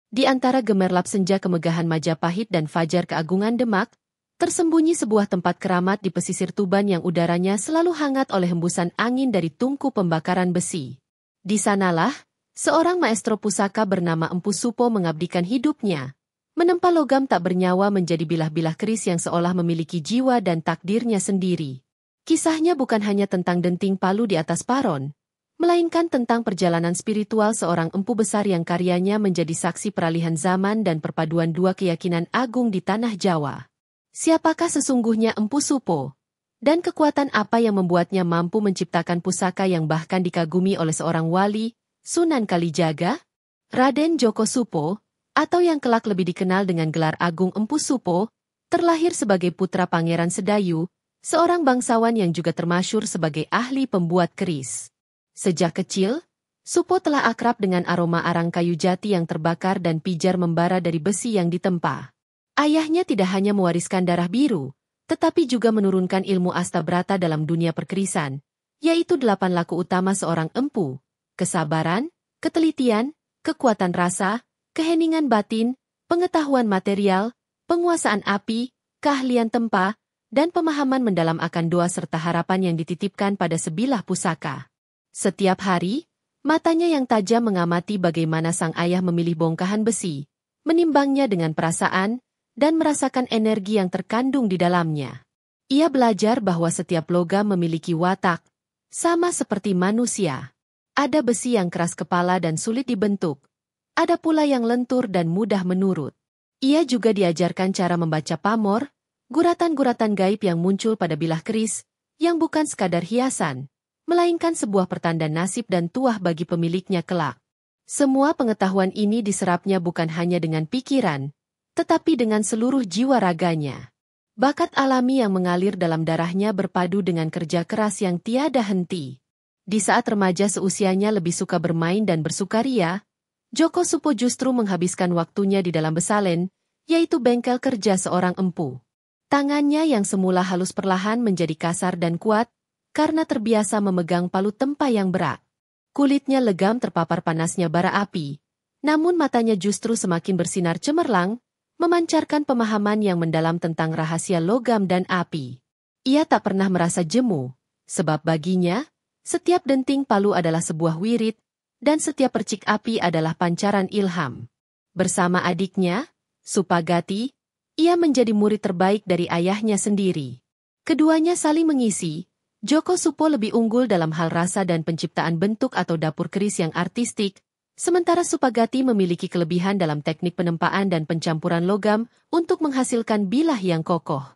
Di antara gemerlap senja kemegahan Majapahit dan fajar keagungan Demak, tersembunyi sebuah tempat keramat di pesisir Tuban yang udaranya selalu hangat oleh hembusan angin dari tungku pembakaran besi. Di sanalah, seorang maestro pusaka bernama Empu Supo mengabdikan hidupnya, menempa logam tak bernyawa menjadi bilah-bilah keris yang seolah memiliki jiwa dan takdirnya sendiri. Kisahnya bukan hanya tentang denting palu di atas paron, melainkan tentang perjalanan spiritual seorang empu besar yang karyanya menjadi saksi peralihan zaman dan perpaduan dua keyakinan agung di tanah Jawa. Siapakah sesungguhnya Empu Supo? Dan kekuatan apa yang membuatnya mampu menciptakan pusaka yang bahkan dikagumi oleh seorang wali, Sunan Kalijaga? Raden Djoko Supo, atau yang kelak lebih dikenal dengan gelar agung Empu Supo, terlahir sebagai putra Pangeran Sedayu, seorang bangsawan yang juga termasyhur sebagai ahli pembuat keris. Sejak kecil, Supo telah akrab dengan aroma arang kayu jati yang terbakar dan pijar membara dari besi yang ditempa. Ayahnya tidak hanya mewariskan darah biru, tetapi juga menurunkan ilmu astabrata dalam dunia perkerisan, yaitu 8 laku utama seorang empu: kesabaran, ketelitian, kekuatan rasa, keheningan batin, pengetahuan material, penguasaan api, keahlian tempa, dan pemahaman mendalam akan doa serta harapan yang dititipkan pada sebilah pusaka. Setiap hari, matanya yang tajam mengamati bagaimana sang ayah memilih bongkahan besi, menimbangnya dengan perasaan, dan merasakan energi yang terkandung di dalamnya. Ia belajar bahwa setiap logam memiliki watak, sama seperti manusia. Ada besi yang keras kepala dan sulit dibentuk, ada pula yang lentur dan mudah menurut. Ia juga diajarkan cara membaca pamor, guratan-guratan gaib yang muncul pada bilah keris, yang bukan sekadar hiasan, melainkan sebuah pertanda nasib dan tuah bagi pemiliknya kelak. Semua pengetahuan ini diserapnya bukan hanya dengan pikiran, tetapi dengan seluruh jiwa raganya. Bakat alami yang mengalir dalam darahnya berpadu dengan kerja keras yang tiada henti. Di saat remaja seusianya lebih suka bermain dan bersukaria, Djoko Supo justru menghabiskan waktunya di dalam besalen, yaitu bengkel kerja seorang empu. Tangannya yang semula halus perlahan menjadi kasar dan kuat, karena terbiasa memegang palu tempa yang berat. Kulitnya legam terpapar panasnya bara api, namun matanya justru semakin bersinar cemerlang, memancarkan pemahaman yang mendalam tentang rahasia logam dan api. Ia tak pernah merasa jemu, sebab baginya, setiap denting palu adalah sebuah wirid, dan setiap percik api adalah pancaran ilham. Bersama adiknya, Supagati, ia menjadi murid terbaik dari ayahnya sendiri. Keduanya saling mengisi. Djoko Supo lebih unggul dalam hal rasa dan penciptaan bentuk atau dapur keris yang artistik, sementara Supagati memiliki kelebihan dalam teknik penempaan dan pencampuran logam untuk menghasilkan bilah yang kokoh.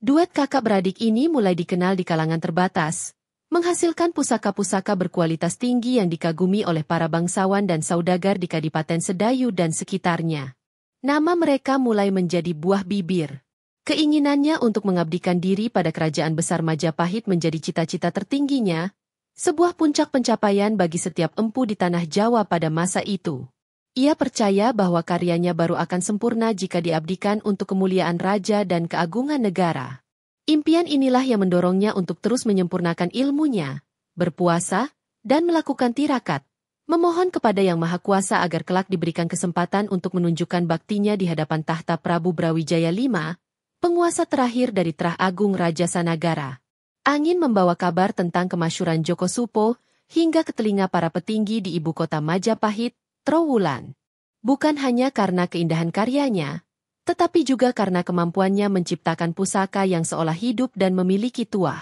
Duet kakak beradik ini mulai dikenal di kalangan terbatas, menghasilkan pusaka-pusaka berkualitas tinggi yang dikagumi oleh para bangsawan dan saudagar di Kadipaten Sedayu dan sekitarnya. Nama mereka mulai menjadi buah bibir. Keinginannya untuk mengabdikan diri pada kerajaan besar Majapahit menjadi cita-cita tertingginya, sebuah puncak pencapaian bagi setiap empu di tanah Jawa pada masa itu. Ia percaya bahwa karyanya baru akan sempurna jika diabdikan untuk kemuliaan raja dan keagungan negara. Impian inilah yang mendorongnya untuk terus menyempurnakan ilmunya, berpuasa, dan melakukan tirakat, memohon kepada Yang Maha Kuasa agar kelak diberikan kesempatan untuk menunjukkan baktinya di hadapan tahta Prabu Brawijaya V, penguasa terakhir dari Trah Agung Raja Sanagara. Angin membawa kabar tentang kemasyhuran Djoko Supo hingga ke telinga para petinggi di ibu kota Majapahit, Trowulan. Bukan hanya karena keindahan karyanya, tetapi juga karena kemampuannya menciptakan pusaka yang seolah hidup dan memiliki tuah.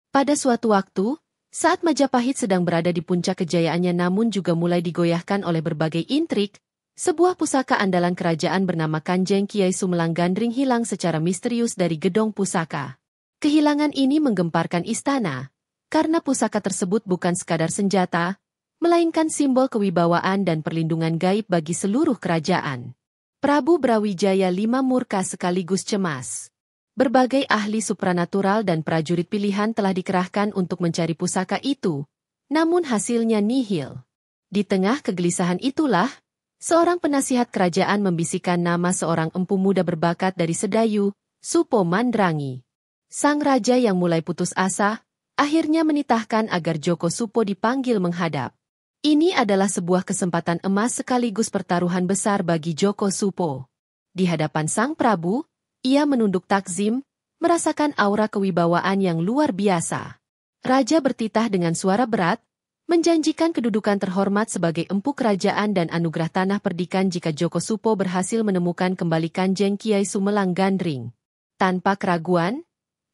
Pada suatu waktu, saat Majapahit sedang berada di puncak kejayaannya namun juga mulai digoyahkan oleh berbagai intrik, sebuah pusaka andalan kerajaan bernama Kanjeng Kiai Sumelang Gandring hilang secara misterius dari gedung pusaka. Kehilangan ini menggemparkan istana, karena pusaka tersebut bukan sekadar senjata, melainkan simbol kewibawaan dan perlindungan gaib bagi seluruh kerajaan. Prabu Brawijaya V murka sekaligus cemas. Berbagai ahli supranatural dan prajurit pilihan telah dikerahkan untuk mencari pusaka itu, namun hasilnya nihil. Di tengah kegelisahan itulah, seorang penasihat kerajaan membisikkan nama seorang empu muda berbakat dari Sedayu, Supo Mandrangi. Sang raja yang mulai putus asa, akhirnya menitahkan agar Djoko Supo dipanggil menghadap. Ini adalah sebuah kesempatan emas sekaligus pertaruhan besar bagi Joko Supo. Di hadapan Sang Prabu, ia menunduk takzim, merasakan aura kewibawaan yang luar biasa. Raja bertitah dengan suara berat, menjanjikan kedudukan terhormat sebagai empu kerajaan dan anugerah tanah perdikan jika Joko Supo berhasil menemukan kembali Kanjeng Kiai Sumelang Gandring. Tanpa keraguan,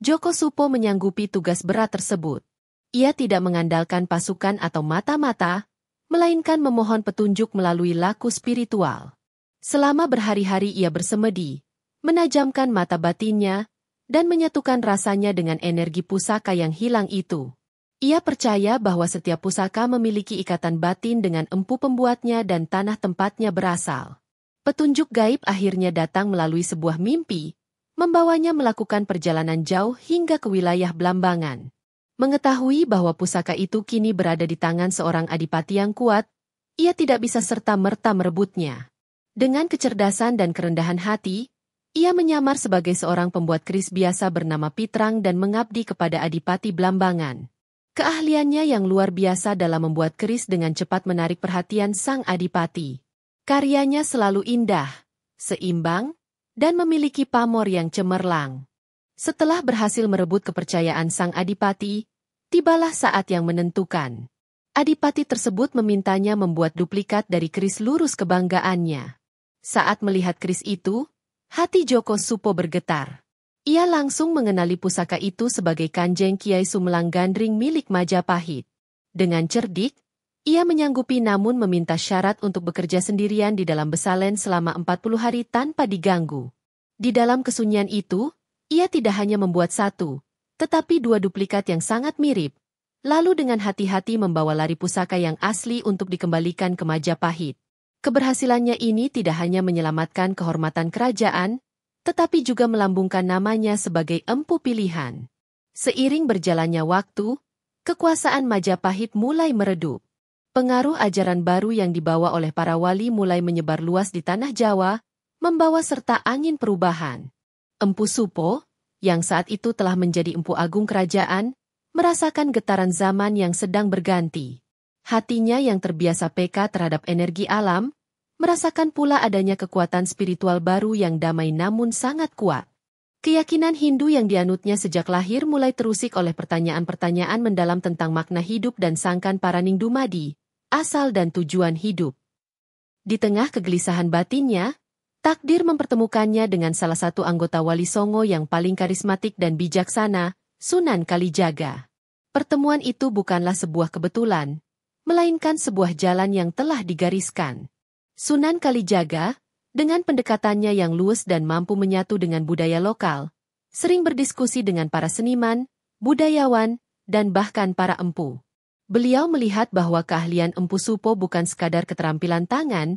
Joko Supo menyanggupi tugas berat tersebut. Ia tidak mengandalkan pasukan atau mata-mata, melainkan memohon petunjuk melalui laku spiritual. Selama berhari-hari ia bersemedi, menajamkan mata batinnya, dan menyatukan rasanya dengan energi pusaka yang hilang itu. Ia percaya bahwa setiap pusaka memiliki ikatan batin dengan empu pembuatnya dan tanah tempatnya berasal. Petunjuk gaib akhirnya datang melalui sebuah mimpi, membawanya melakukan perjalanan jauh hingga ke wilayah Blambangan. Mengetahui bahwa pusaka itu kini berada di tangan seorang adipati yang kuat, ia tidak bisa serta-merta merebutnya. Dengan kecerdasan dan kerendahan hati, ia menyamar sebagai seorang pembuat keris biasa bernama Pitrang dan mengabdi kepada adipati Blambangan. Keahliannya yang luar biasa dalam membuat keris dengan cepat menarik perhatian sang adipati. Karyanya selalu indah, seimbang, dan memiliki pamor yang cemerlang. Setelah berhasil merebut kepercayaan sang adipati, tibalah saat yang menentukan. Adipati tersebut memintanya membuat duplikat dari keris lurus kebanggaannya. Saat melihat keris itu, hati Joko Supo bergetar. Ia langsung mengenali pusaka itu sebagai Kanjeng Kiai Sumelang Gandring milik Majapahit. Dengan cerdik, ia menyanggupi namun meminta syarat untuk bekerja sendirian di dalam Besalen selama 40 hari tanpa diganggu. Di dalam kesunyian itu, ia tidak hanya membuat satu, tetapi dua duplikat yang sangat mirip, lalu dengan hati-hati membawa lari pusaka yang asli untuk dikembalikan ke Majapahit. Keberhasilannya ini tidak hanya menyelamatkan kehormatan kerajaan, tetapi juga melambungkan namanya sebagai empu pilihan. Seiring berjalannya waktu, kekuasaan Majapahit mulai meredup. Pengaruh ajaran baru yang dibawa oleh para wali mulai menyebar luas di tanah Jawa, membawa serta angin perubahan. Empu Supo, yang saat itu telah menjadi empu agung kerajaan, merasakan getaran zaman yang sedang berganti. Hatinya yang terbiasa peka terhadap energi alam, merasakan pula adanya kekuatan spiritual baru yang damai namun sangat kuat. Keyakinan Hindu yang dianutnya sejak lahir mulai terusik oleh pertanyaan-pertanyaan mendalam tentang makna hidup dan sangkan Paraning Dumadi, asal dan tujuan hidup. Di tengah kegelisahan batinnya, takdir mempertemukannya dengan salah satu anggota Wali Songo yang paling karismatik dan bijaksana, Sunan Kalijaga. Pertemuan itu bukanlah sebuah kebetulan, melainkan sebuah jalan yang telah digariskan. Sunan Kalijaga, dengan pendekatannya yang luwes dan mampu menyatu dengan budaya lokal, sering berdiskusi dengan para seniman, budayawan, dan bahkan para empu. Beliau melihat bahwa keahlian Empu Supo bukan sekadar keterampilan tangan,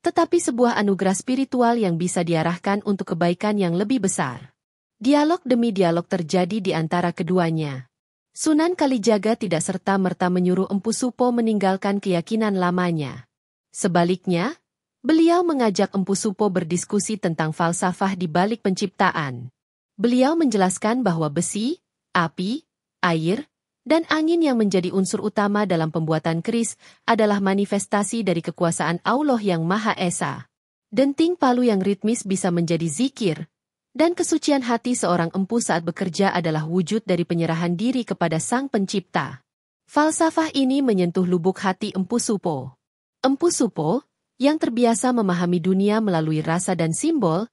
tetapi sebuah anugerah spiritual yang bisa diarahkan untuk kebaikan yang lebih besar. Dialog demi dialog terjadi di antara keduanya. Sunan Kalijaga tidak serta-merta menyuruh Empu Supo meninggalkan keyakinan lamanya. Sebaliknya, beliau mengajak Empu Supo berdiskusi tentang falsafah di balik penciptaan. Beliau menjelaskan bahwa besi, api, air, dan angin yang menjadi unsur utama dalam pembuatan keris adalah manifestasi dari kekuasaan Allah yang Maha Esa. Denting palu yang ritmis bisa menjadi zikir, dan kesucian hati seorang empu saat bekerja adalah wujud dari penyerahan diri kepada Sang Pencipta. Falsafah ini menyentuh lubuk hati Empu Supo. Empu Supo, yang terbiasa memahami dunia melalui rasa dan simbol,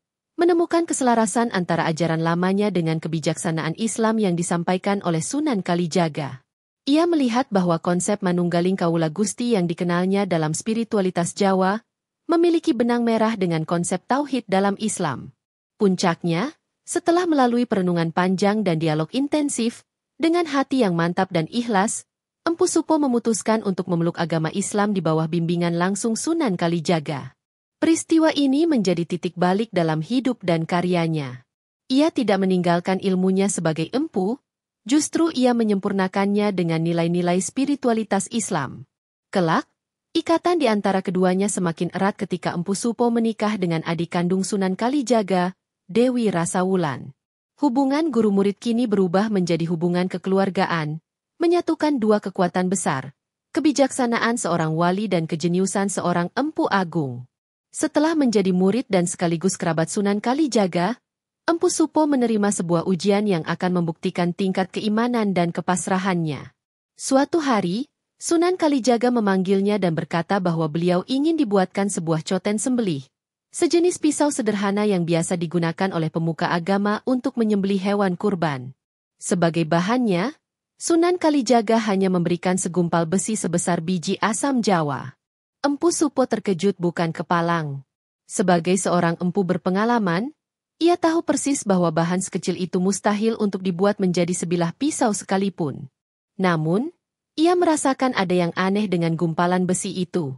menemukan keselarasan antara ajaran lamanya dengan kebijaksanaan Islam yang disampaikan oleh Sunan Kalijaga. Ia melihat bahwa konsep Manunggaling Kawula Gusti yang dikenalnya dalam spiritualitas Jawa, memiliki benang merah dengan konsep tauhid dalam Islam. Puncaknya, setelah melalui perenungan panjang dan dialog intensif, dengan hati yang mantap dan ikhlas, Empu Supo memutuskan untuk memeluk agama Islam di bawah bimbingan langsung Sunan Kalijaga. Peristiwa ini menjadi titik balik dalam hidup dan karyanya. Ia tidak meninggalkan ilmunya sebagai empu, justru ia menyempurnakannya dengan nilai-nilai spiritualitas Islam. Kelak, ikatan di antara keduanya semakin erat ketika Empu Supo menikah dengan adik kandung Sunan Kalijaga, Dewi Rasawulan. Hubungan guru-murid kini berubah menjadi hubungan kekeluargaan, menyatukan dua kekuatan besar, kebijaksanaan seorang wali dan kejeniusan seorang Empu Agung. Setelah menjadi murid dan sekaligus kerabat Sunan Kalijaga, Empu Supo menerima sebuah ujian yang akan membuktikan tingkat keimanan dan kepasrahannya. Suatu hari, Sunan Kalijaga memanggilnya dan berkata bahwa beliau ingin dibuatkan sebuah coten sembelih, sejenis pisau sederhana yang biasa digunakan oleh pemuka agama untuk menyembelih hewan kurban. Sebagai bahannya, Sunan Kalijaga hanya memberikan segumpal besi sebesar biji asam Jawa. Empu Supo terkejut bukan kepalang. Sebagai seorang empu berpengalaman, ia tahu persis bahwa bahan sekecil itu mustahil untuk dibuat menjadi sebilah pisau sekalipun. Namun, ia merasakan ada yang aneh dengan gumpalan besi itu.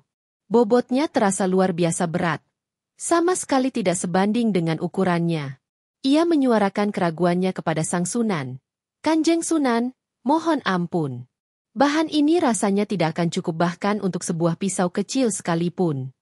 Bobotnya terasa luar biasa berat. Sama sekali tidak sebanding dengan ukurannya. Ia menyuarakan keraguannya kepada sang Sunan. "Kanjeng Sunan, mohon ampun. Bahan ini rasanya tidak akan cukup bahkan untuk sebuah pisau kecil sekalipun."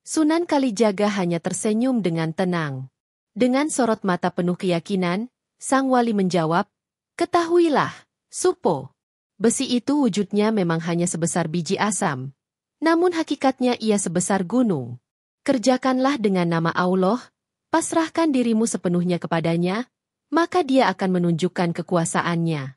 Sunan Kalijaga hanya tersenyum dengan tenang. Dengan sorot mata penuh keyakinan, sang wali menjawab, "Ketahuilah, Supo, besi itu wujudnya memang hanya sebesar biji asam. Namun hakikatnya ia sebesar gunung. Kerjakanlah dengan nama Allah, pasrahkan dirimu sepenuhnya kepadanya, maka dia akan menunjukkan kekuasaannya."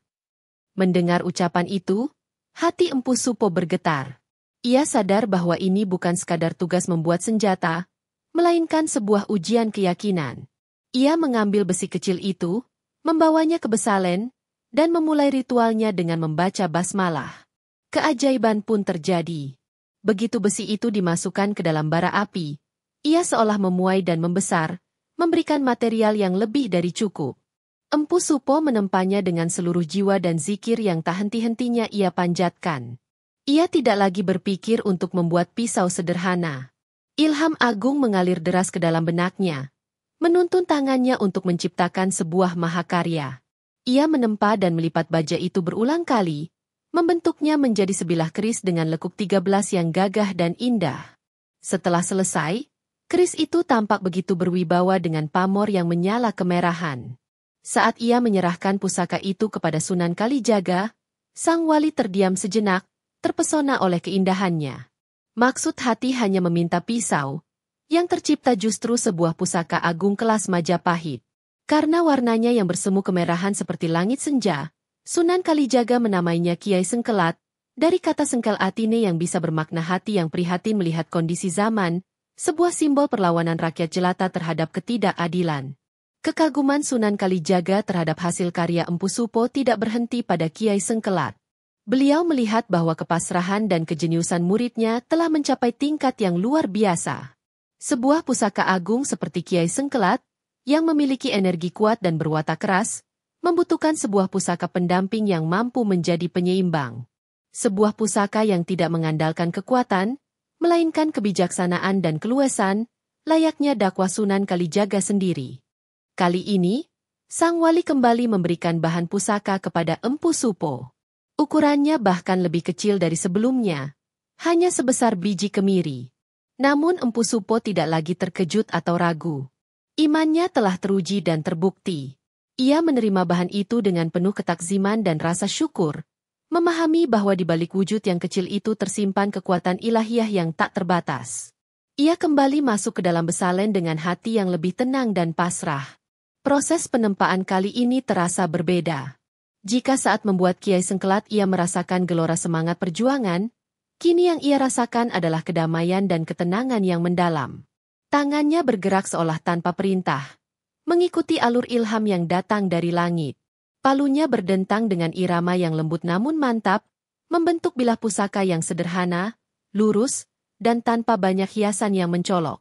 Mendengar ucapan itu, hati Empu Supo bergetar. Ia sadar bahwa ini bukan sekadar tugas membuat senjata, melainkan sebuah ujian keyakinan. Ia mengambil besi kecil itu, membawanya ke Besalen, dan memulai ritualnya dengan membaca basmalah. Keajaiban pun terjadi. Begitu besi itu dimasukkan ke dalam bara api, ia seolah memuai dan membesar, memberikan material yang lebih dari cukup. Empu Supo menempanya dengan seluruh jiwa dan zikir yang tak henti-hentinya ia panjatkan. Ia tidak lagi berpikir untuk membuat pisau sederhana. Ilham agung mengalir deras ke dalam benaknya, menuntun tangannya untuk menciptakan sebuah mahakarya. Ia menempa dan melipat baja itu berulang kali, membentuknya menjadi sebilah keris dengan lekuk 13 yang gagah dan indah. Setelah selesai, keris itu tampak begitu berwibawa dengan pamor yang menyala kemerahan. Saat ia menyerahkan pusaka itu kepada Sunan Kalijaga, sang wali terdiam sejenak, terpesona oleh keindahannya. Maksud hati hanya meminta pisau, yang tercipta justru sebuah pusaka agung kelas Majapahit. Karena warnanya yang bersemu kemerahan seperti langit senja, Sunan Kalijaga menamainya Kiai Sengkelat, dari kata sengkel atine yang bisa bermakna hati yang prihatin melihat kondisi zaman, sebuah simbol perlawanan rakyat jelata terhadap ketidakadilan. Kekaguman Sunan Kalijaga terhadap hasil karya Empu Supo tidak berhenti pada Kiai Sengkelat. Beliau melihat bahwa kepasrahan dan kejeniusan muridnya telah mencapai tingkat yang luar biasa. Sebuah pusaka agung seperti Kiai Sengkelat, yang memiliki energi kuat dan berwatak keras, membutuhkan sebuah pusaka pendamping yang mampu menjadi penyeimbang. Sebuah pusaka yang tidak mengandalkan kekuatan, melainkan kebijaksanaan dan keluasan, layaknya dakwah Sunan Kalijaga sendiri. Kali ini, sang wali kembali memberikan bahan pusaka kepada Empu Supo. Ukurannya bahkan lebih kecil dari sebelumnya, hanya sebesar biji kemiri. Namun Empu Supo tidak lagi terkejut atau ragu. Imannya telah teruji dan terbukti. Ia menerima bahan itu dengan penuh ketakziman dan rasa syukur, memahami bahwa di balik wujud yang kecil itu tersimpan kekuatan ilahiyah yang tak terbatas. Ia kembali masuk ke dalam Besalen dengan hati yang lebih tenang dan pasrah. Proses penempaan kali ini terasa berbeda. Jika saat membuat Kiai Sengkelat ia merasakan gelora semangat perjuangan, kini yang ia rasakan adalah kedamaian dan ketenangan yang mendalam. Tangannya bergerak seolah tanpa perintah, mengikuti alur ilham yang datang dari langit. Palunya berdentang dengan irama yang lembut namun mantap, membentuk bilah pusaka yang sederhana, lurus, dan tanpa banyak hiasan yang mencolok.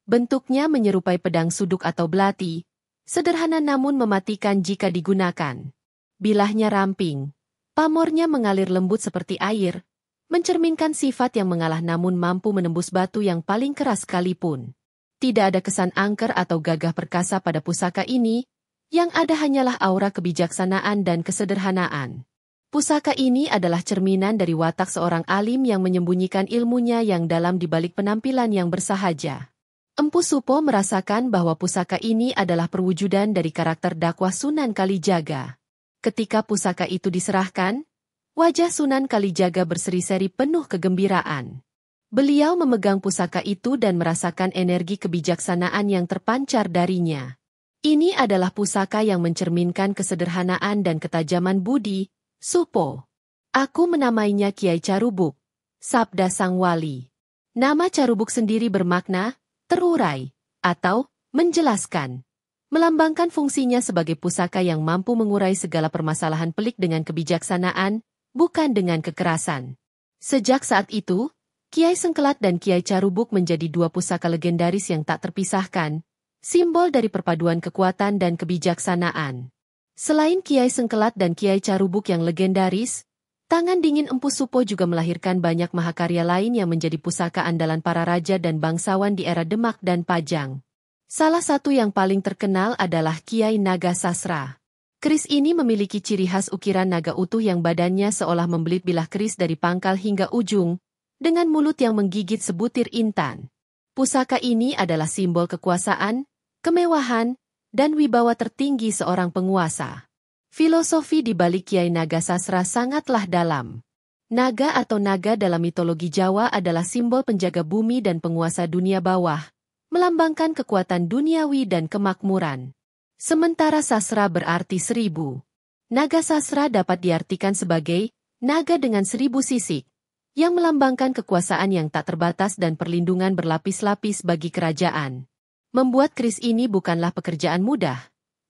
Bentuknya menyerupai pedang suduk atau belati, sederhana namun mematikan jika digunakan. Bilahnya ramping, pamornya mengalir lembut seperti air, mencerminkan sifat yang mengalah namun mampu menembus batu yang paling keras sekalipun. Tidak ada kesan angker atau gagah perkasa pada pusaka ini, yang ada hanyalah aura kebijaksanaan dan kesederhanaan. Pusaka ini adalah cerminan dari watak seorang alim yang menyembunyikan ilmunya yang dalam di balik penampilan yang bersahaja. Empu Supo merasakan bahwa pusaka ini adalah perwujudan dari karakter dakwah Sunan Kalijaga. Ketika pusaka itu diserahkan, Wajah Sunan Kalijaga berseri-seri penuh kegembiraan. Beliau memegang pusaka itu dan merasakan energi kebijaksanaan yang terpancar darinya. Ini adalah pusaka yang mencerminkan kesederhanaan dan ketajaman budi, Supo. Aku menamainya Kiai Carubuk, sabda sang wali. Nama Carubuk sendiri bermakna, terurai, atau menjelaskan. Melambangkan fungsinya sebagai pusaka yang mampu mengurai segala permasalahan pelik dengan kebijaksanaan, bukan dengan kekerasan. Sejak saat itu, Kiai Sengkelat dan Kiai Carubuk menjadi dua pusaka legendaris yang tak terpisahkan, simbol dari perpaduan kekuatan dan kebijaksanaan. Selain Kiai Sengkelat dan Kiai Carubuk yang legendaris, tangan dingin Empu Supo juga melahirkan banyak mahakarya lain yang menjadi pusaka andalan para raja dan bangsawan di era Demak dan Pajang. Salah satu yang paling terkenal adalah Kiai Naga Sasra. Keris ini memiliki ciri khas ukiran naga utuh yang badannya seolah membelit bilah keris dari pangkal hingga ujung, dengan mulut yang menggigit sebutir intan. Pusaka ini adalah simbol kekuasaan, kemewahan, dan wibawa tertinggi seorang penguasa. Filosofi di balik Kiai Naga Sasra sangatlah dalam. Naga atau naga dalam mitologi Jawa adalah simbol penjaga bumi dan penguasa dunia bawah, melambangkan kekuatan duniawi dan kemakmuran. Sementara sasra berarti 1000. Naga sasra dapat diartikan sebagai naga dengan 1000 sisik, yang melambangkan kekuasaan yang tak terbatas dan perlindungan berlapis-lapis bagi kerajaan. Membuat keris ini bukanlah pekerjaan mudah,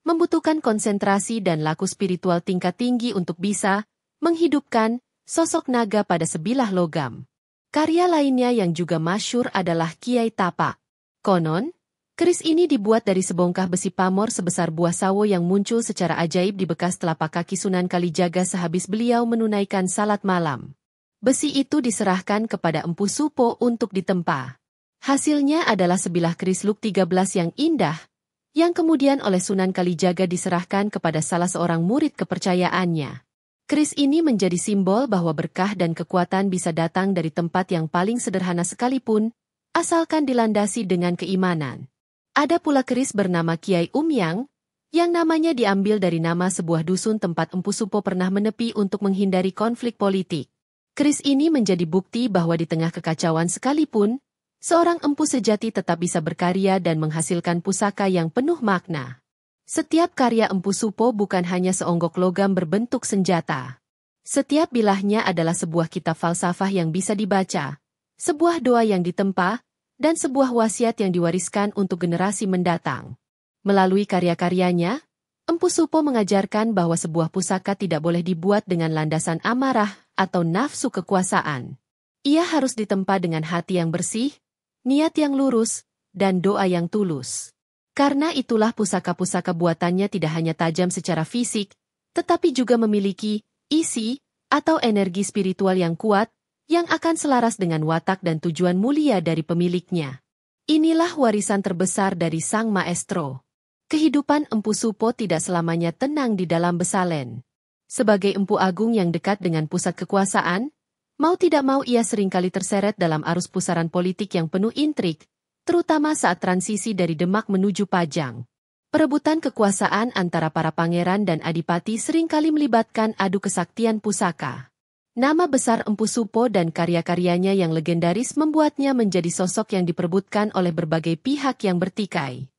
membutuhkan konsentrasi dan laku spiritual tingkat tinggi untuk bisa menghidupkan sosok naga pada sebilah logam. Karya lainnya yang juga masyhur adalah Kiai Tapak. Konon, keris ini dibuat dari sebongkah besi pamor sebesar buah sawo yang muncul secara ajaib di bekas telapak kaki Sunan Kalijaga sehabis beliau menunaikan salat malam. Besi itu diserahkan kepada Empu Supo untuk ditempa. Hasilnya adalah sebilah keris Luk 13 yang indah, yang kemudian oleh Sunan Kalijaga diserahkan kepada salah seorang murid kepercayaannya. Keris ini menjadi simbol bahwa berkah dan kekuatan bisa datang dari tempat yang paling sederhana sekalipun, asalkan dilandasi dengan keimanan. Ada pula keris bernama Kiai Umyang, yang namanya diambil dari nama sebuah dusun tempat Empu Supo pernah menepi untuk menghindari konflik politik. Keris ini menjadi bukti bahwa di tengah kekacauan sekalipun, seorang empu sejati tetap bisa berkarya dan menghasilkan pusaka yang penuh makna. Setiap karya Empu Supo bukan hanya seonggok logam berbentuk senjata. Setiap bilahnya adalah sebuah kitab falsafah yang bisa dibaca, sebuah doa yang ditempa, dan sebuah wasiat yang diwariskan untuk generasi mendatang. Melalui karya-karyanya, Empu Supo mengajarkan bahwa sebuah pusaka tidak boleh dibuat dengan landasan amarah atau nafsu kekuasaan. Ia harus ditempa dengan hati yang bersih, niat yang lurus, dan doa yang tulus. Karena itulah pusaka-pusaka buatannya tidak hanya tajam secara fisik, tetapi juga memiliki isi atau energi spiritual yang kuat, yang akan selaras dengan watak dan tujuan mulia dari pemiliknya. Inilah warisan terbesar dari sang maestro. Kehidupan Empu Supo tidak selamanya tenang di dalam Besalen. Sebagai empu agung yang dekat dengan pusat kekuasaan, mau tidak mau ia seringkali terseret dalam arus pusaran politik yang penuh intrik, terutama saat transisi dari Demak menuju Pajang. Perebutan kekuasaan antara para pangeran dan adipati seringkali melibatkan adu kesaktian pusaka. Nama besar Empu Supo dan karya-karyanya yang legendaris membuatnya menjadi sosok yang diperebutkan oleh berbagai pihak yang bertikai.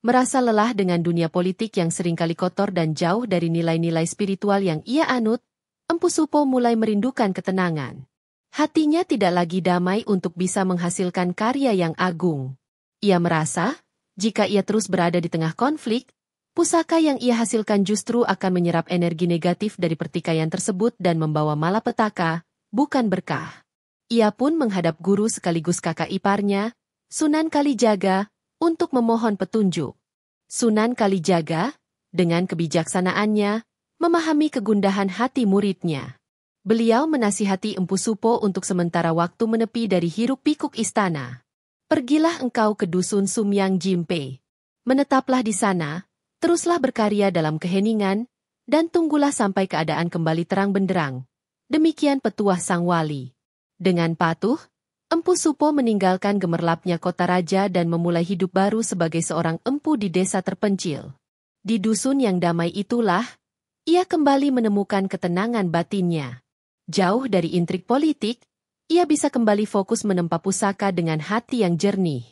Merasa lelah dengan dunia politik yang seringkali kotor dan jauh dari nilai-nilai spiritual yang ia anut, Empu Supo mulai merindukan ketenangan. Hatinya tidak lagi damai untuk bisa menghasilkan karya yang agung. Ia merasa, jika ia terus berada di tengah konflik, pusaka yang ia hasilkan justru akan menyerap energi negatif dari pertikaian tersebut dan membawa malapetaka, bukan berkah. Ia pun menghadap guru sekaligus kakak iparnya, Sunan Kalijaga, untuk memohon petunjuk. Sunan Kalijaga, dengan kebijaksanaannya, memahami kegundahan hati muridnya. Beliau menasihati Empu Supo untuk sementara waktu menepi dari hiruk-pikuk istana. Pergilah engkau ke dusun Sumyang Jimpe. Menetaplah di sana, teruslah berkarya dalam keheningan, dan tunggulah sampai keadaan kembali terang benderang. Demikian petuah sang wali. Dengan patuh, Empu Supo meninggalkan gemerlapnya kota raja dan memulai hidup baru sebagai seorang empu di desa terpencil. Di dusun yang damai itulah, ia kembali menemukan ketenangan batinnya. Jauh dari intrik politik, ia bisa kembali fokus menempa pusaka dengan hati yang jernih.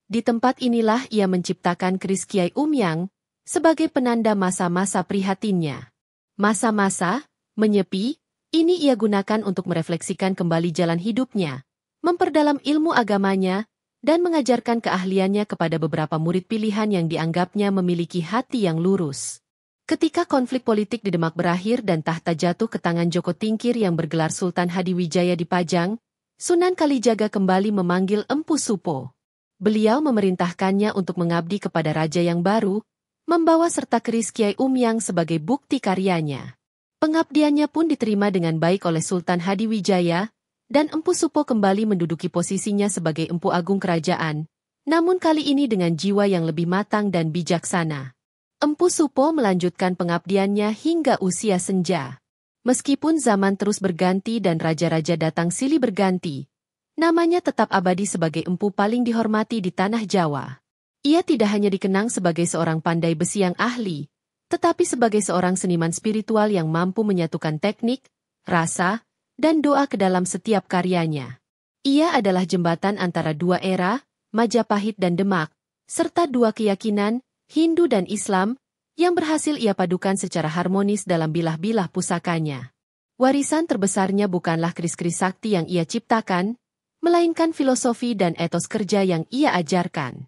Di tempat inilah ia menciptakan keris Kiai Umyang sebagai penanda masa-masa prihatinnya. Masa-masa, menyepi, ini ia gunakan untuk merefleksikan kembali jalan hidupnya, memperdalam ilmu agamanya, dan mengajarkan keahliannya kepada beberapa murid pilihan yang dianggapnya memiliki hati yang lurus. Ketika konflik politik di Demak berakhir dan tahta jatuh ke tangan Joko Tingkir yang bergelar Sultan Hadiwijaya di Pajang, Sunan Kalijaga kembali memanggil Empu Supo. Beliau memerintahkannya untuk mengabdi kepada raja yang baru, membawa serta keris Kiai Umyang sebagai bukti karyanya. Pengabdiannya pun diterima dengan baik oleh Sultan Hadiwijaya, dan Empu Supo kembali menduduki posisinya sebagai Empu Agung Kerajaan, namun kali ini dengan jiwa yang lebih matang dan bijaksana. Empu Supo melanjutkan pengabdiannya hingga usia senja. Meskipun zaman terus berganti dan raja-raja datang silih berganti, namanya tetap abadi sebagai empu paling dihormati di tanah Jawa. Ia tidak hanya dikenang sebagai seorang pandai besi yang ahli, tetapi sebagai seorang seniman spiritual yang mampu menyatukan teknik, rasa, dan doa ke dalam setiap karyanya. Ia adalah jembatan antara dua era, Majapahit dan Demak, serta dua keyakinan, Hindu dan Islam, yang berhasil ia padukan secara harmonis dalam bilah-bilah pusakanya. Warisan terbesarnya bukanlah keris-keris sakti yang ia ciptakan, melainkan filosofi dan etos kerja yang ia ajarkan.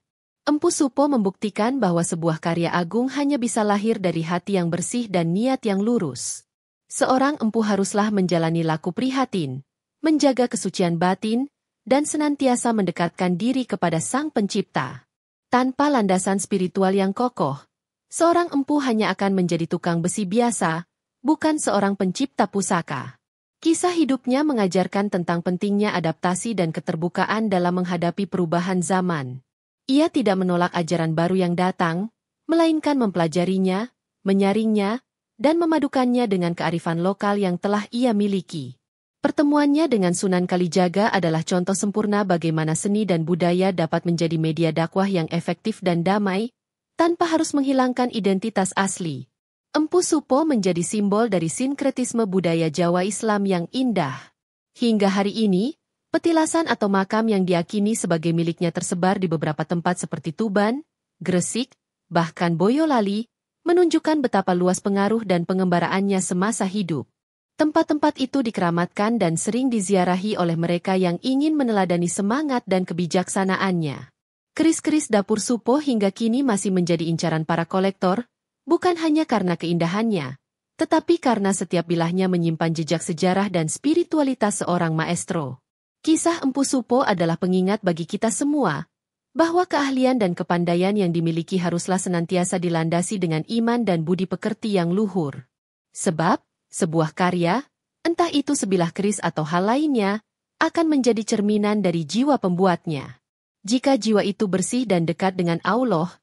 Empu Supo membuktikan bahwa sebuah karya agung hanya bisa lahir dari hati yang bersih dan niat yang lurus. Seorang empu haruslah menjalani laku prihatin, menjaga kesucian batin, dan senantiasa mendekatkan diri kepada Sang Pencipta. Tanpa landasan spiritual yang kokoh, seorang empu hanya akan menjadi tukang besi biasa, bukan seorang pencipta pusaka. Kisah hidupnya mengajarkan tentang pentingnya adaptasi dan keterbukaan dalam menghadapi perubahan zaman. Ia tidak menolak ajaran baru yang datang, melainkan mempelajarinya, menyaringnya, dan memadukannya dengan kearifan lokal yang telah ia miliki. Pertemuannya dengan Sunan Kalijaga adalah contoh sempurna bagaimana seni dan budaya dapat menjadi media dakwah yang efektif dan damai, tanpa harus menghilangkan identitas asli. Empu Supo menjadi simbol dari sinkretisme budaya Jawa Islam yang indah. Hingga hari ini, petilasan atau makam yang diyakini sebagai miliknya tersebar di beberapa tempat seperti Tuban, Gresik, bahkan Boyolali, menunjukkan betapa luas pengaruh dan pengembaraannya semasa hidup. Tempat-tempat itu dikeramatkan dan sering diziarahi oleh mereka yang ingin meneladani semangat dan kebijaksanaannya. Keris-keris dapur Supo hingga kini masih menjadi incaran para kolektor, bukan hanya karena keindahannya, tetapi karena setiap bilahnya menyimpan jejak sejarah dan spiritualitas seorang maestro. Kisah Empu Supo adalah pengingat bagi kita semua, bahwa keahlian dan kepandaian yang dimiliki haruslah senantiasa dilandasi dengan iman dan budi pekerti yang luhur. Sebab, sebuah karya, entah itu sebilah keris atau hal lainnya, akan menjadi cerminan dari jiwa pembuatnya. Jika jiwa itu bersih dan dekat dengan Allah,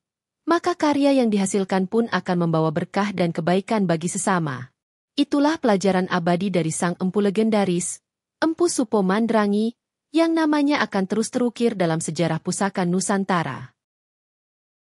maka karya yang dihasilkan pun akan membawa berkah dan kebaikan bagi sesama. Itulah pelajaran abadi dari sang empu legendaris, Empu Supo Mandrangi, yang namanya akan terus terukir dalam sejarah pusaka Nusantara.